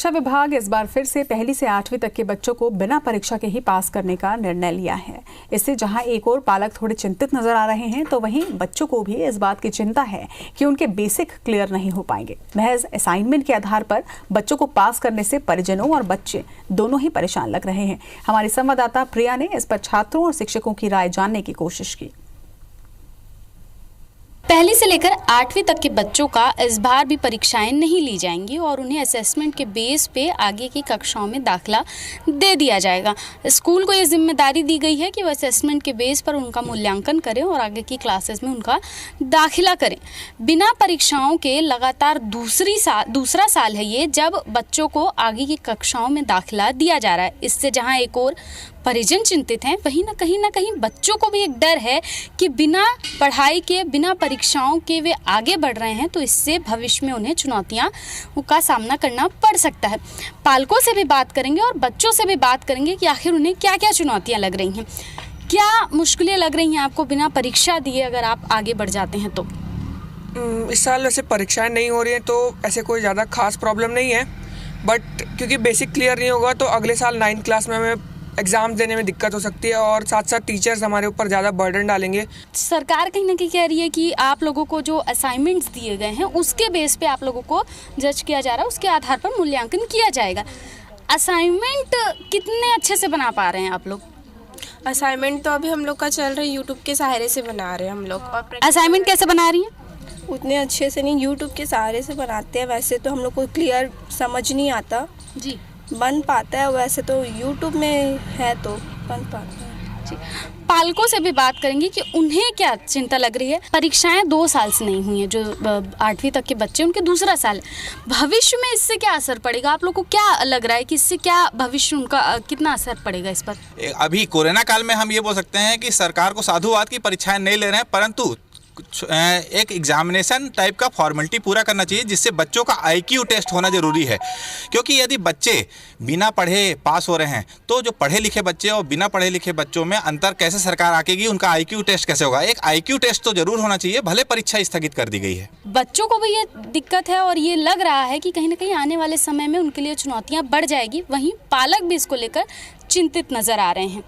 शिक्षा विभाग इस बार फिर से पहली से 8वीं तक के बच्चों को बिना परीक्षा के ही पास करने का निर्णय लिया है। इससे जहां एक और पालक थोड़े चिंतित नजर आ रहे हैं, तो वहीं बच्चों को भी इस बात की चिंता है कि उनके बेसिक क्लियर नहीं हो पाएंगे। महज असाइनमेंट के आधार पर बच्चों को पास करने से परिजनों और बच्चे दोनों ही परेशान लग रहे हैं। हमारी संवाददाता प्रिया ने इस पर छात्रों और शिक्षकों की राय जानने की कोशिश की। पहली से लेकर 8वीं तक के बच्चों का इस बार भी परीक्षाएं नहीं ली जाएंगी और उन्हें असेसमेंट के बेस पे आगे की कक्षाओं में दाखिला दे दिया जाएगा। स्कूल को ये जिम्मेदारी दी गई है कि वह असेसमेंट के बेस पर उनका मूल्यांकन करें और आगे की क्लासेस में उनका दाखिला करें। बिना परीक्षाओं के लगातार दूसरा साल है ये जब बच्चों को आगे की कक्षाओं में दाखिला दिया जा रहा है। इससे जहाँ एक और परिजन चिंतित हैं, वहीं ना कहीं बच्चों को भी एक डर है कि बिना पढ़ाई के, बिना परीक्षाओं के वे आगे बढ़ रहे हैं, तो इससे भविष्य में उन्हें चुनौतियां का सामना करना पड़ सकता है। पालकों से भी बात करेंगे और बच्चों से भी बात करेंगे कि आखिर उन्हें क्या क्या चुनौतियां लग रही हैं, क्या मुश्किलें लग रही हैं आपको बिना परीक्षा दिए अगर आप आगे बढ़ जाते हैं तो। इस साल वैसे परीक्षाएं नहीं हो रही हैं तो ऐसे कोई ज़्यादा खास प्रॉब्लम नहीं है, बट क्योंकि बेसिक क्लियर नहीं होगा तो अगले साल 9th क्लास में हमें एग्ज़ाम देने में दिक्कत हो सकती है और साथ साथ टीचर्स हमारे ऊपर ज़्यादा बर्डन डालेंगे। सरकार कहीं ना कहीं कह रही है कि आप लोगों को जो असाइनमेंट्स दिए गए हैं उसके बेस पे आप लोगों को जज किया जा रहा है, उसके आधार पर मूल्यांकन किया जाएगा। असाइनमेंट कितने अच्छे से बना पा रहे हैं आप लोग? असाइनमेंट तो अभी हम लोग का चल रहा है, यूट्यूब के सहारे से बना रहे हैं हम लोग। और असाइनमेंट कैसे बना रही हैं? उतने अच्छे से नहीं, यूट्यूब के सहारे से बनाते हैं। वैसे तो हम लोग को क्लियर समझ नहीं आता जी, बन पाता है, वैसे तो यूट्यूब में है तो बन पाता है जी। पालकों से भी बात करेंगे कि उन्हें क्या चिंता लग रही है। परीक्षाएं 2 साल से नहीं हुई हैं, जो 8वीं तक के बच्चे उनके दूसरा साल है। भविष्य में इससे क्या असर पड़ेगा? आप लोग को क्या लग रहा है कि इससे क्या भविष्य उनका कितना असर पड़ेगा इस पर? अभी कोरोना काल में हम ये बोल सकते हैं कि सरकार को साधुवाद की परीक्षाएं नहीं ले रहे हैं, परंतु एक एग्जामिनेशन टाइप का फॉर्मेलिटी पूरा करना चाहिए जिससे बच्चों का IQ टेस्ट होना ज़रूरी है। क्योंकि यदि बच्चे बिना पढ़े पास हो रहे हैं तो जो पढ़े लिखे बच्चे और बिना पढ़े लिखे बच्चों में अंतर कैसे सरकार आकेगी, उनका IQ टेस्ट कैसे होगा? एक IQ टेस्ट तो ज़रूर होना चाहिए, भले परीक्षा स्थगित कर दी गई है। बच्चों को भी ये दिक्कत है और ये लग रहा है कि कहीं ना कहीं आने वाले समय में उनके लिए चुनौतियाँ बढ़ जाएगी। वहीं पालक भी इसको लेकर चिंतित नजर आ रहे हैं।